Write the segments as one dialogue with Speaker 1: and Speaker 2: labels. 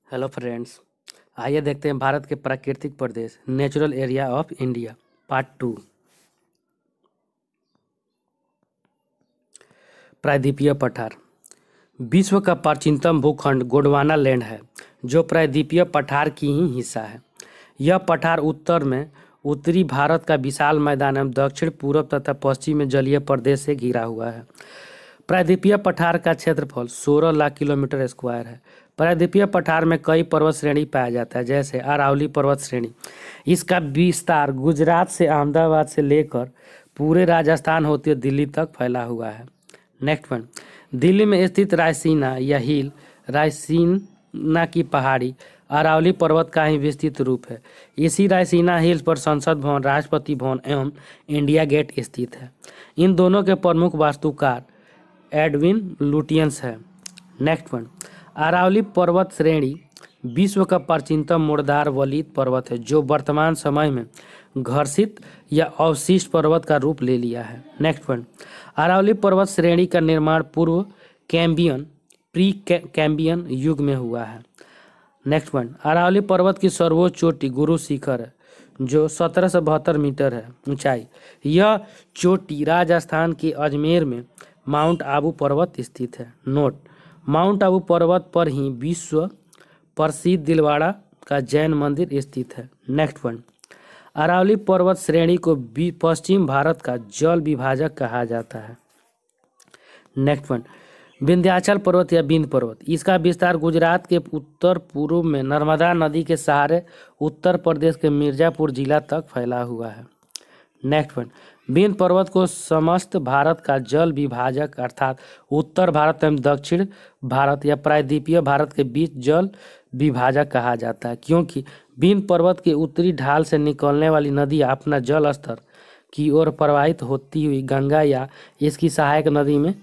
Speaker 1: Hello friends. आइए देखते हैं भारत के प्राकृतिक प्रदेश natural area of India part 2। प्रायद्वीपीय पठार। विश्व का प्राचीनतम भूखंड गोंडवाना लैंड है जो प्रायद्वीपीय पठार की ही हिस्सा है। यह पठार उत्तर में उत्तरी भारत का विशाल मैदान एवं दक्षिण पूर्व तथा पश्चिम में जलीय प्रदेश से घिरा हुआ है। प्रायद्वीपीय पठार का क्षेत्रफल 16 लाख किलोमीटर स्क्वायर है। प्रायद्वीपीय पठार में कई पर्वत श्रेणी पाया जाता है, जैसे अरावली पर्वत श्रेणी। इसका विस्तार गुजरात से अहमदाबाद से लेकर पूरे राजस्थान होते हुए दिल्ली तक फैला हुआ है। नेक्स्ट वन, दिल्ली में स्थित रायसीना या हिल रायसीना की पहाड़ी अरावली पर्वत का ही विस्तृत रूप है। इसी रायसीना हिल्स पर संसद भवन, राष्ट्रपति भवन एवं इंडिया गेट स्थित है। इन दोनों के प्रमुख वास्तुकार एडविन लुटियंस है। नेक्स्ट वन, अरावली पर्वत श्रेणी विश्व का प्राचीनतम मुर्दार वलित पर्वत है जो वर्तमान समय में घर्षित या अवशिष्ट पर्वत का रूप ले लिया है। नेक्स्ट वन, अरावली पर्वत श्रेणी का निर्माण पूर्व कैम्बियन प्री कैम्बियन युग में हुआ है। नेक्स्ट वन, अरावली पर्वत की सर्वोच्च चोटी गुरु शिखर है जो 1772 मीटर है ऊंचाई। यह चोटी राजस्थान के अजमेर में माउंट आबू पर्वत स्थित है। नोट, माउंट आबू पर्वत पर ही विश्व प्रसिद्ध दिलवाड़ा का जैन मंदिर स्थित है। नेक्स्ट वन, अरावली पर्वत श्रेणी को पश्चिम भारत का जल विभाजक कहा जाता है। नेक्स्ट वन, विंध्याचल पर्वत या विंध्य पर्वत। इसका विस्तार गुजरात के उत्तर पूर्व में नर्मदा नदी के सहारे उत्तर प्रदेश के मिर्जापुर जिला तक फैला हुआ है। नेक्स्ट वन, विंध्य पर्वत को समस्त भारत का जल विभाजक अर्थात उत्तर भारत एवं दक्षिण भारत या प्रायद्वीपीय भारत के बीच जल विभाजक कहा जाता है, क्योंकि विंध्य पर्वत के उत्तरी ढाल से निकलने वाली नदी अपना जल स्तर की ओर प्रवाहित होती हुई गंगा या इसकी सहायक नदी में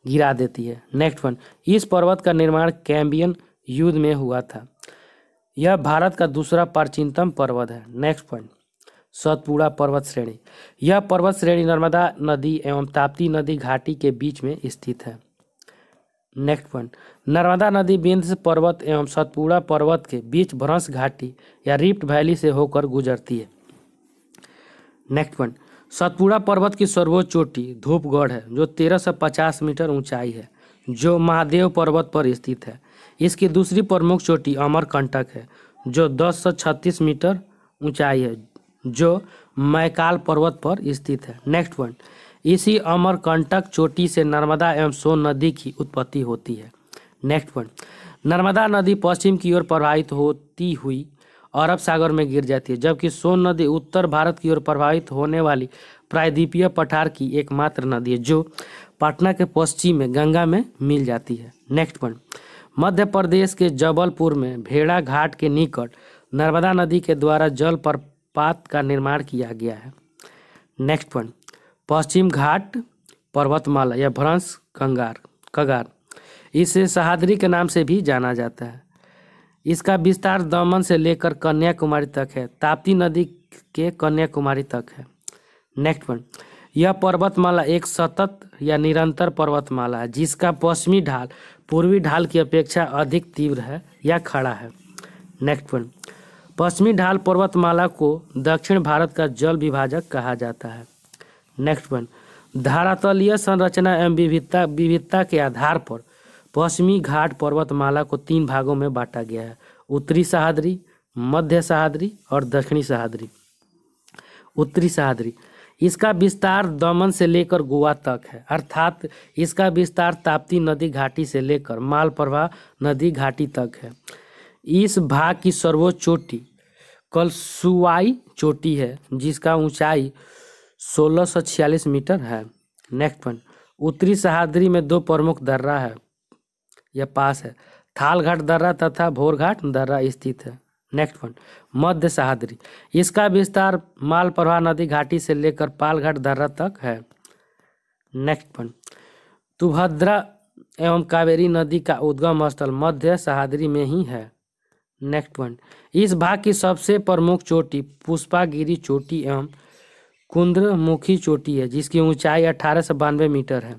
Speaker 1: गिरा देती है। नेक्स्ट वन, इस पर्वत का निर्माण कैम्बियन युद्ध में हुआ था। यह भारत का दूसरा प्राचीनतम पर्वत है। नेक्स्ट पॉइंट, सतपुड़ा पर्वत श्रेणी। यह पर्वत श्रेणी नर्मदा नदी एवं ताप्ती नदी घाटी के बीच में स्थित है। नेक्स्ट पॉइंट, नर्मदा नदी विंध्य पर्वत एवं सतपुड़ा पर्वत के बीच भ्रंश घाटी या रिफ्ट वैली से होकर गुजरती है। नेक्स्ट पॉइंट, सतपुड़ा पर्वत की सर्वोच्च चोटी धूपगढ़ है जो 1350 मीटर ऊंचाई है, जो महादेव पर्वत पर स्थित है। इसकी दूसरी प्रमुख चोटी अमरकंटक है जो 1036 मीटर ऊंचाई है, जो मैकाल पर्वत पर स्थित है। नेक्स्ट वन, इसी अमरकंटक चोटी से नर्मदा एवं सोन नदी की उत्पत्ति होती है। नेक्स्ट वन, नर्मदा नदी पश्चिम की ओर प्रवाहित होती हुई अरब सागर में गिर जाती है, जबकि सोन नदी उत्तर भारत की ओर प्रवाहित होने वाली प्रायद्वीपीय पठार की एकमात्र नदी है जो पटना के पश्चिम में गंगा में मिल जाती है। नेक्स्ट वन, मध्य प्रदेश के जबलपुर में भेड़ा घाट के निकट नर्मदा नदी के द्वारा जल प्रपात का निर्माण किया गया है। नेक्स्ट वन, पश्चिम घाट पर्वतमाला या भ्रंश कगार, इसे सह्याद्री के नाम से भी जाना जाता है। इसका विस्तार दमन से लेकर कन्याकुमारी तक है, ताप्ती नदी के कन्याकुमारी तक है। नेक्स्ट वन, यह पर्वतमाला एक सतत या निरंतर पर्वतमाला है जिसका पश्चिमी ढाल पूर्वी ढाल की अपेक्षा अधिक तीव्र है या खड़ा है। नेक्स्ट वन, पश्चिमी ढाल पर्वतमाला को दक्षिण भारत का जल विभाजक कहा जाता है। नेक्स्ट वन, धरातलीय संरचना एवं विविधता के आधार पर पश्चिमी घाट पर्वतमाला को 3 भागों में बांटा गया है: उत्तरी सह्याद्री, मध्य सह्याद्री और दक्षिणी सह्याद्री। उत्तरी सह्याद्री, इसका विस्तार दमन से लेकर गोवा तक है, अर्थात इसका विस्तार ताप्ती नदी घाटी से लेकर मालप्रभा नदी घाटी तक है। इस भाग की सर्वोच्च चोटी कलसुआई चोटी है जिसका ऊंचाई 1646 मीटर है। नेक्स्ट वन, उत्तरी सह्याद्री में 2 प्रमुख दर्रा है या पास है, थालघाट दर्रा तथा भोरघाट दर्रा स्थित है। नेक्स्ट वन, मध्य सह्याद्री, इसका विस्तार मालप्रभा नदी घाटी से लेकर पालघाट दर्रा तक है। नेक्स्ट वन, तुंगभद्रा एवं कावेरी नदी का उद्गम स्थल मध्य सह्याद्री में ही है। नेक्स्ट वन, इस भाग की सबसे प्रमुख चोटी पुष्पागिरी चोटी एवं कुंद्रमुखी चोटी है जिसकी ऊंचाई 1892 मीटर है।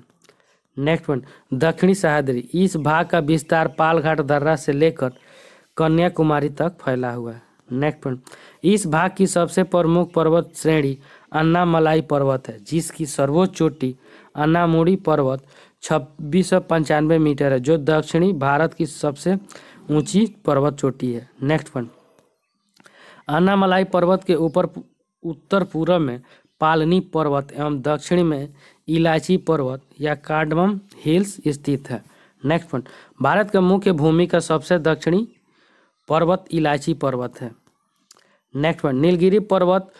Speaker 1: नेक्स्ट वन, दक्षिणी सह्याद्री, इस भाग का विस्तार पालघाट दर्रा से लेकर कन्याकुमारी तक फैला हुआ है। नेक्स्ट पॉइंट, इस भाग की सबसे प्रमुख पर्वत श्रेणी अन्नामलाई पर्वत है, जिसकी सर्वोच्च चोटी अन्नामुडी पर्वत 2695 मीटर है, जो दक्षिणी भारत की सबसे ऊंची पर्वत चोटी है। नेक्स्ट पॉइंट, अन्नामलाई पर्वत के ऊपर उत्तर पूर्व में पालनी पर्वत एवं दक्षिण में इलायची पर्वत या कार्डमम हिल्स स्थित है। नेक्स्ट पॉइंट, भारत के मुख्य भूमि का सबसे दक्षिणी पर्वत इलायची पर्वत है। नेक्स्ट पॉइंट, नीलगिरी पर्वत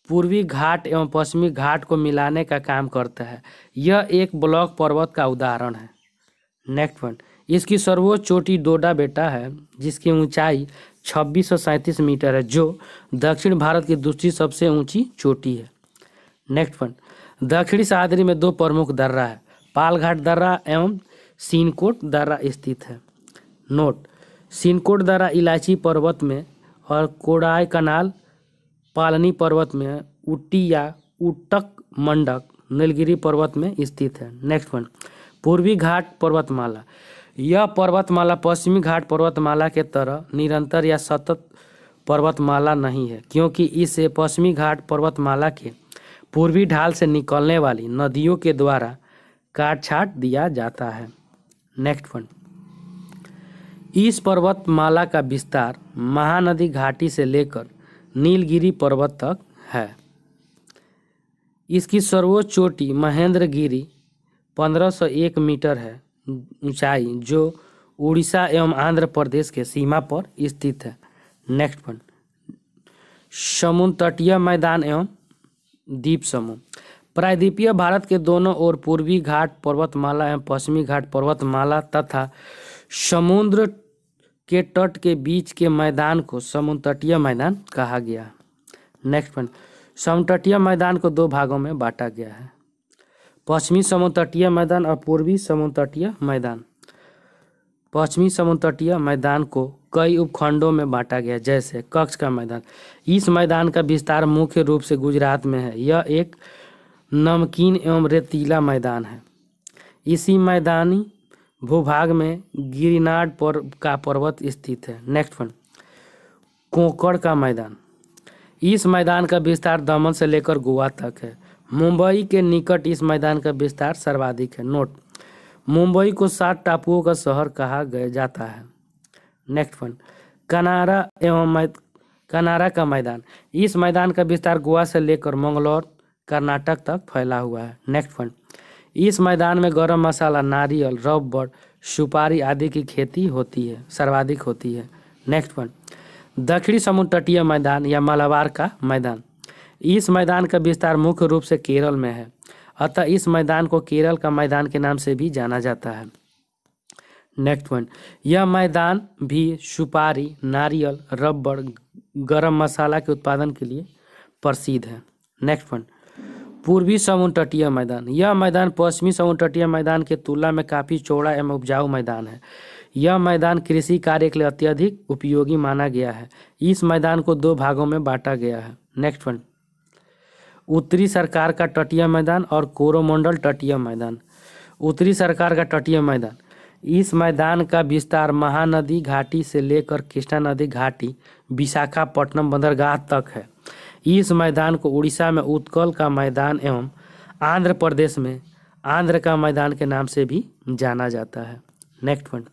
Speaker 1: पूर्वी घाट एवं पश्चिमी घाट को मिलाने का काम करता है। यह एक ब्लॉक पर्वत का उदाहरण है। नेक्स्ट पॉइंट, इसकी सर्वोच्च चोटी डोडा बेटा है, जिसकी ऊंचाई 2637 मीटर है, जो दक्षिण भारत की दूसरी सबसे ऊंची चोटी है। नेक्स्ट पॉइंट, दक्षिणी सह्याद्री में दो प्रमुख दर्रा है, पालघाट दर्रा एवं सीनकोट दर्रा स्थित है। नोट, सीनकोट दर्रा इलायची पर्वत में और कोडाई कनाल पालनी पर्वत में, ऊटी या ऊटक मंडक नीलगिरी पर्वत में स्थित है। नेक्स्ट पॉइंट, पूर्वी घाट पर्वतमाला। यह पर्वतमाला पश्चिमी घाट पर्वतमाला के तरह निरंतर या सतत पर्वतमाला नहीं है, क्योंकि इसे पश्चिमी घाट पर्वतमाला के पूर्वी ढाल से निकलने वाली नदियों के द्वारा काट छाट दिया जाता है। नेक्स्ट पॉइंट, इस पर्वतमाला का विस्तार महानदी घाटी से लेकर नीलगिरी पर्वत तक है। इसकी सर्वोच्च चोटी महेंद्रगिरी 1501 मीटर है ऊंचाई, जो उड़ीसा एवं आंध्र प्रदेश के सीमा पर स्थित है। नेक्स्ट पॉइंट, समुद्र तटीय मैदान एवं द्वीप समूह। प्रायद्वीपीय भारत के दोनों ओर पूर्वी घाट पर्वतमाला एवं पश्चिमी घाट पर्वतमाला तथा समुद्र के तट के बीच के मैदान को समुद्र तटीय मैदान कहा गया। नेक्स्ट पॉइंट, समुद्र तटीय मैदान को दो भागों में बांटा गया है, पश्चिमी समुद्र तटीय मैदान और पूर्वी समुद्र तटीय मैदान। पश्चिमी समुद्र तटीय मैदान को कई उपखंडों में बांटा गया, जैसे कच्छ का मैदान। इस मैदान का विस्तार मुख्य रूप से गुजरात में है। यह एक नमकीन एवं रेतीला मैदान है। इसी मैदानी भूभाग में गिरिनाड का पर्वत स्थित है। नेक्स्ट पॉइंट, कोंकण का मैदान। इस मैदान का विस्तार दमन से लेकर गोवा तक है। मुंबई के निकट इस मैदान का विस्तार सर्वाधिक है। नोट, मुंबई को 7 टापुओं का शहर कहा जाता है। नेक्स्ट पॉइंट, कनारा का मैदान। इस मैदान का विस्तार गोवा से लेकर मंगलौर कर्नाटक तक फैला हुआ है। नेक्स्ट पॉइंट, इस मैदान में गरम मसाला, नारियल, रबर, सुपारी आदि की खेती होती है, सर्वाधिक होती है। नेक्स्ट पॉइंट, दक्षिणी समुद्र तटीय मैदान या मलाबार का मैदान। इस मैदान का विस्तार मुख्य रूप से केरल में है, अतः इस मैदान को केरल का मैदान के नाम से भी जाना जाता है। नेक्स्ट पॉइंट, यह मैदान भी सुपारी, नारियल, रबर, गरम मसाला के उत्पादन के लिए प्रसिद्ध है। नेक्स्ट पॉइंट, पूर्वी समुद्र तटीय मैदान। यह मैदान पश्चिमी समुद्र तटीय मैदान की तुलना में काफ़ी चौड़ा एवं उपजाऊ मैदान है। यह मैदान कृषि कार्य के लिए अत्यधिक उपयोगी माना गया है। इस मैदान को दो भागों में बांटा गया है। नेक्स्ट पॉइंट, उत्तरी सरकार का तटीय मैदान और कोरोमंडल तटीय मैदान। उत्तरी सरकार का तटीय मैदान। इस मैदान का विस्तार महानदी घाटी से लेकर कृष्णा नदी घाटी, विशाखापट्टनम बंदरगाह तक है। इस मैदान को उड़ीसा में उत्कल का मैदान एवं आंध्र प्रदेश में आंध्र का मैदान के नाम से भी जाना जाता है। नेक्स्ट पॉइंट,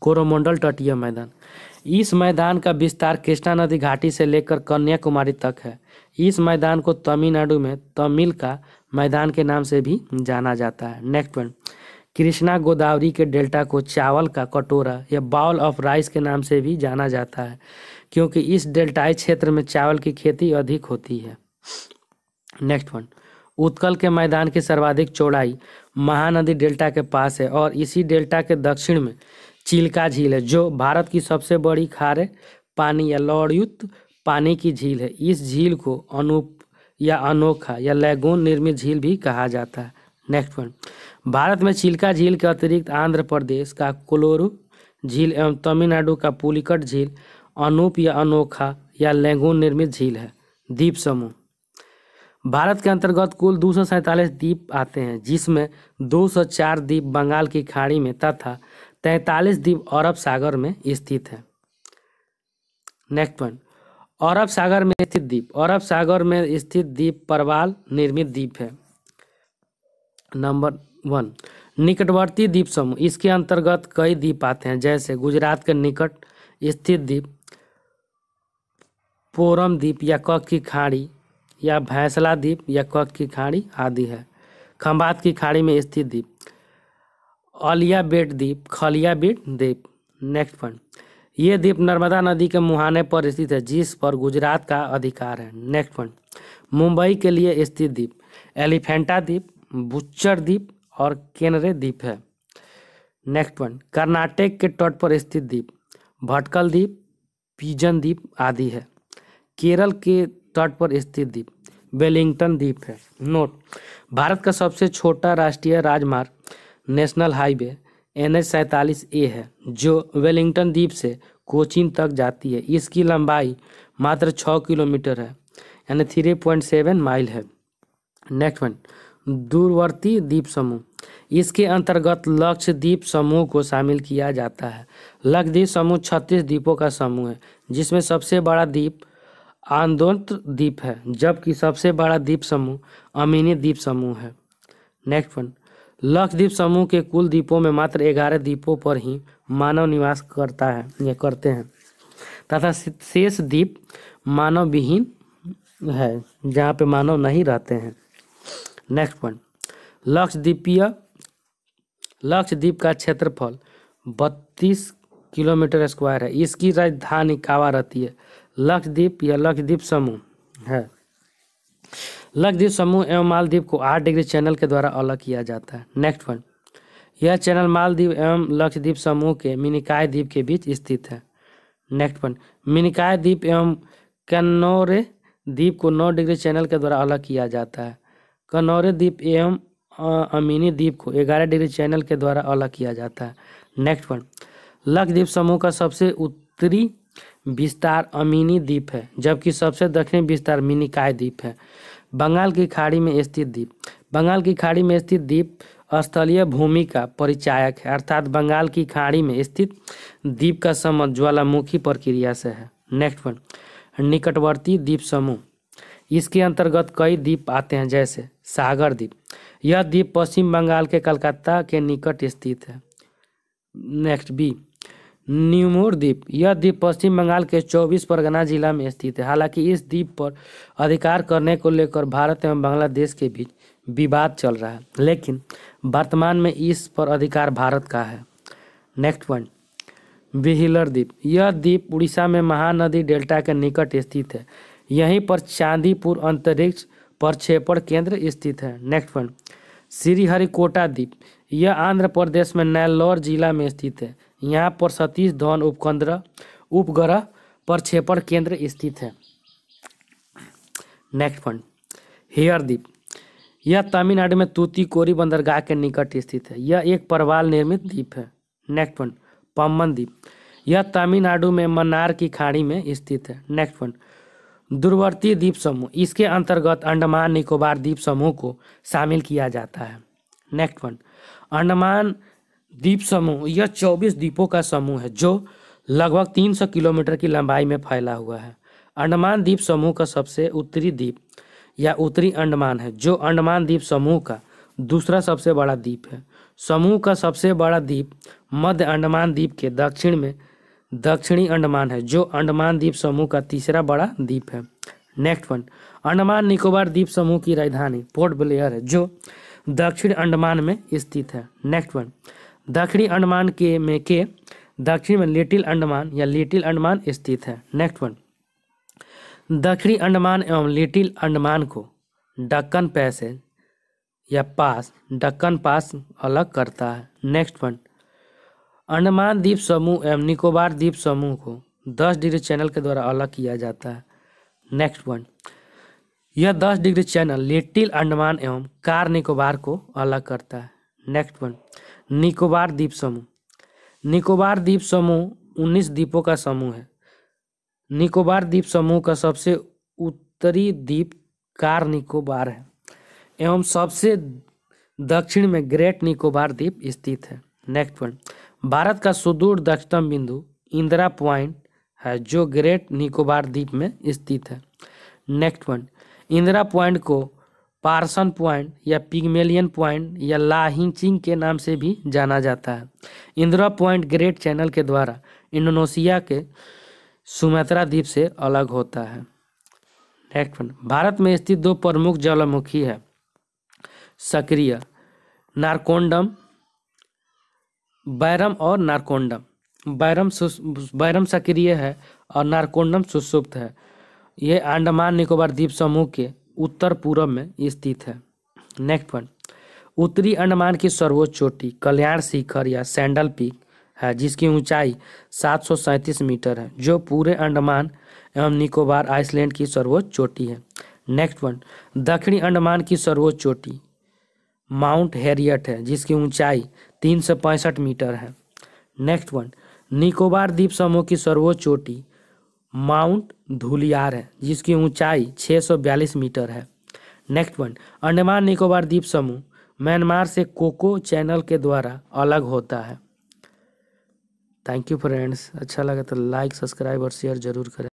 Speaker 1: कोरोमंडल तटीय मैदान। इस मैदान का विस्तार कृष्णा नदी घाटी से लेकर कन्याकुमारी तक है। इस मैदान को तमिलनाडु में तमिल का मैदान के नाम से भी जाना जाता है। नेक्स्ट पॉइंट, कृष्णा गोदावरी के डेल्टा को चावल का कटोरा या बाउल ऑफ राइस के नाम से भी जाना जाता है, क्योंकि इस डेल्टाई क्षेत्र में चावल की खेती अधिक होती है। नेक्स्ट पॉइंट, उत्कल के मैदान की सर्वाधिक चौड़ाई महानदी डेल्टा के पास है और इसी डेल्टा के दक्षिण में चिल्का झील है, जो भारत की सबसे बड़ी खारे पानी या लवणयुक्त पानी की झील है। इस झील को अनूप या अनोखा या लैगून निर्मित झील भी कहा जाता है। नेक्स्ट पॉइंट, भारत में चिल्का झील के अतिरिक्त आंध्र प्रदेश का कोलोरू झील एवं तमिलनाडु का पुलिकट झील अनूप या अनोखा या लैगून निर्मित झील है। द्वीप समूह। भारत के अंतर्गत कुल 247 द्वीप आते हैं, जिसमें 204 द्वीप बंगाल की खाड़ी में तथा 43 द्वीप अरब सागर में स्थित है। नेक्स्ट वन, अरब सागर में स्थित द्वीप। अरब सागर में स्थित द्वीप परवाल निर्मित द्वीप है। नंबर 1, निकटवर्ती द्वीप समूह। इसके अंतर्गत कई द्वीप आते हैं, जैसे गुजरात के निकट स्थित द्वीप पोरम द्वीप या कच्छ की खाड़ी या भैंसला द्वीप या कच्छ की खाड़ी आदि है। खंबात की खाड़ी में स्थित द्वीप अलिया बेट द्वीप, खलिया बेट द्वीप। नेक्स्ट वन, ये द्वीप नर्मदा नदी के मुहाने पर स्थित है, जिस पर गुजरात का अधिकार है। नेक्स्ट वन, मुंबई के लिए स्थित द्वीप एलिफेंटा द्वीप, बुच्चर द्वीप और केनरे द्वीप है। नेक्स्ट वन, कर्नाटक के तट पर स्थित द्वीप भटकल द्वीप, पिजन द्वीप आदि है। केरल के तट पर स्थित द्वीप वेलिंगटन द्वीप है। नोट, भारत का सबसे छोटा राष्ट्रीय राजमार्ग नेशनल हाईवे NH-47A है, जो वेलिंगटन द्वीप से कोचीन तक जाती है। इसकी लंबाई मात्र 6 किलोमीटर है, यानी 3.7 माइल है। नेक्स्ट वन, दूरवर्ती द्वीप समूह। इसके अंतर्गत लक्षद्वीप समूह को शामिल किया जाता है। लक्षद्वीप समूह 36 द्वीपों का समूह है, जिसमें सबसे बड़ा द्वीप आंदोलन द्वीप है, जबकि सबसे बड़ा द्वीप समूह अमीनी द्वीप समूह है। नेक्स्ट वन, लक्षद्वीप समूह के कुल द्वीपों में मात्र 11 द्वीपों पर ही मानव निवास करता है या करते हैं, तथा शेष द्वीप मानव विहीन है, जहाँ पे मानव नहीं रहते हैं। नेक्स्ट वन, लक्षद्वीप का क्षेत्रफल 32 किलोमीटर स्क्वायर है। इसकी राजधानी कावा रहती है। लक्षद्वीप या लक्षद्वीप समूह है। लक्षद्वीप समूह एवं मालदीव को 8 डिग्री चैनल के द्वारा अलग किया जाता है। नेक्स्ट वन, यह चैनल मालदीव एवं लक्षद्वीप समूह के मिनिकॉय द्वीप के बीच स्थित है। नेक्स्ट वन, मिनिकॉय द्वीप एवं कन्नौरे द्वीप को 9 डिग्री चैनल के द्वारा अलग किया जाता है। कन्नौरे द्वीप एवं अमीनी द्वीप को 11 डिग्री चैनल के द्वारा अलग किया जाता है। नेक्स्ट वन, लक्षद्वीप समूह का सबसे उत्तरी विस्तार अमीनी द्वीप है, जबकि सबसे दक्षिणी विस्तार मिनिकॉय द्वीप है। बंगाल की खाड़ी में स्थित द्वीप। बंगाल की खाड़ी में स्थित द्वीप स्थलीय भूमि का परिचायक है, अर्थात बंगाल की खाड़ी में स्थित द्वीप का संबंध ज्वालामुखी प्रक्रिया से है। नेक्स्ट वन, निकटवर्ती द्वीप समूह। इसके अंतर्गत कई द्वीप आते हैं, जैसे सागर द्वीप। यह द्वीप पश्चिम बंगाल के कलकत्ता के निकट स्थित है। नेक्स्ट बी, न्यूमोर द्वीप। यह द्वीप पश्चिम बंगाल के 24 परगना जिला में स्थित है। हालांकि इस द्वीप पर अधिकार करने को लेकर भारत एवं बांग्लादेश के बीच विवाद चल रहा है, लेकिन वर्तमान में इस पर अधिकार भारत का है। नेक्स्ट वन, व्हीलर द्वीप। यह द्वीप उड़ीसा में महानदी डेल्टा के निकट स्थित है। यहीं पर चांदीपुर अंतरिक्ष प्रक्षेपण केंद्र स्थित है। नेक्स्ट वन, श्रीहरिकोटा द्वीप। यह आंध्र प्रदेश में नेल्लोर जिला में स्थित है। यहाँ पर सतीश धवन उपग्रह प्रक्षेपण केंद्र स्थित है। नेक्स्ट वन, हेयर द्वीप। यह तमिलनाडु में तूतीकोरी बंदरगाह के निकट स्थित है। यह एक परवाल निर्मित द्वीप है। नेक्स्ट वन, पम्बन द्वीप। यह तमिलनाडु में मन्नार की खाड़ी में स्थित है। नेक्स्ट वन, दूरवर्ती द्वीप समूह। इसके अंतर्गत अंडमान निकोबार द्वीप समूह को शामिल किया जाता है। नेक्स्ट वन, अंडमान द्वीप समूह। यह 24 द्वीपों का समूह है, जो लगभग 300 किलोमीटर की लंबाई में फैला हुआ है। अंडमान द्वीप समूह का सबसे उत्तरी द्वीप या उत्तरी अंडमान है, जो अंडमान द्वीप समूह का दूसरा सबसे बड़ा द्वीप है। समूह का सबसे बड़ा द्वीप मध्य अंडमान द्वीप के दक्षिण में दक्षिणी अंडमान है, जो अंडमान द्वीप समूह का तीसरा बड़ा द्वीप है। नेक्स्ट वन, अंडमान निकोबार द्वीप समूह की राजधानी पोर्ट ब्लेयर है, जो दक्षिण अंडमान में स्थित है। नेक्स्ट वन, दक्षिणी अंडमान के दक्षिण में लिटिल अंडमान या लिटिल अंडमान स्थित है। नेक्स्ट वन, दक्षिणी अंडमान एवं लिटिल अंडमान को दक्कन पैसेज या दक्कन पास अलग करता है। नेक्स्ट वन, अंडमान द्वीप समूह एवं निकोबार द्वीप समूह को 10 डिग्री चैनल के द्वारा अलग किया जाता है। नेक्स्ट वन, यह 10 डिग्री चैनल लिटिल अंडमान एवं कार निकोबार को अलग करता है। नेक्स्ट वन, निकोबार द्वीप समूह। निकोबार द्वीप समूह 19 द्वीपों का समूह है। निकोबार द्वीप समूह का सबसे उत्तरी द्वीप कार निकोबार है एवं सबसे दक्षिण में ग्रेट निकोबार द्वीप स्थित है। नेक्स्ट वन, भारत का सुदूर दक्षिणतम बिंदु इंदिरा पॉइंट है जो ग्रेट निकोबार द्वीप में स्थित है। नेक्स्ट वन, इंदिरा पॉइंट को पार्सन पॉइंट या पिग्मेलियन पॉइंट या लाहिंचिंग के नाम से भी जाना जाता है। इंदिरा पॉइंट ग्रेट चैनल के द्वारा इंडोनेशिया के सुमात्रा द्वीप से अलग होता है। नेक्स्ट वन, भारत में स्थित दो प्रमुख ज्वालामुखी है सक्रिय, नारकोंडम, बैरम और नारकोंडम। बैरम सक्रिय है और नारकोंडम सुषुप्त है। ये अंडमान निकोबार द्वीप समूह के उत्तर पूर्व में स्थित है। नेक्स्ट वन, उत्तरी अंडमान की सर्वोच्च चोटी कल्याण शिखर या सैंडल पीक है जिसकी ऊंचाई 737 मीटर है जो पूरे अंडमान एवं निकोबार आइसलैंड की सर्वोच्च चोटी है। नेक्स्ट वन, दक्षिणी अंडमान की सर्वोच्च चोटी माउंट हैरियट है जिसकी ऊंचाई 365 मीटर है। नेक्स्ट वन, निकोबार द्वीप समूह की सर्वोच्च चोटी माउंट धुलियार है जिसकी ऊंचाई 642 मीटर है। नेक्स्ट वन, अंडमान निकोबार द्वीप समूह म्यांमार से कोको चैनल के द्वारा अलग होता है। थैंक यू फ्रेंड्स, अच्छा लगा तो लाइक, सब्सक्राइब और शेयर जरूर करें।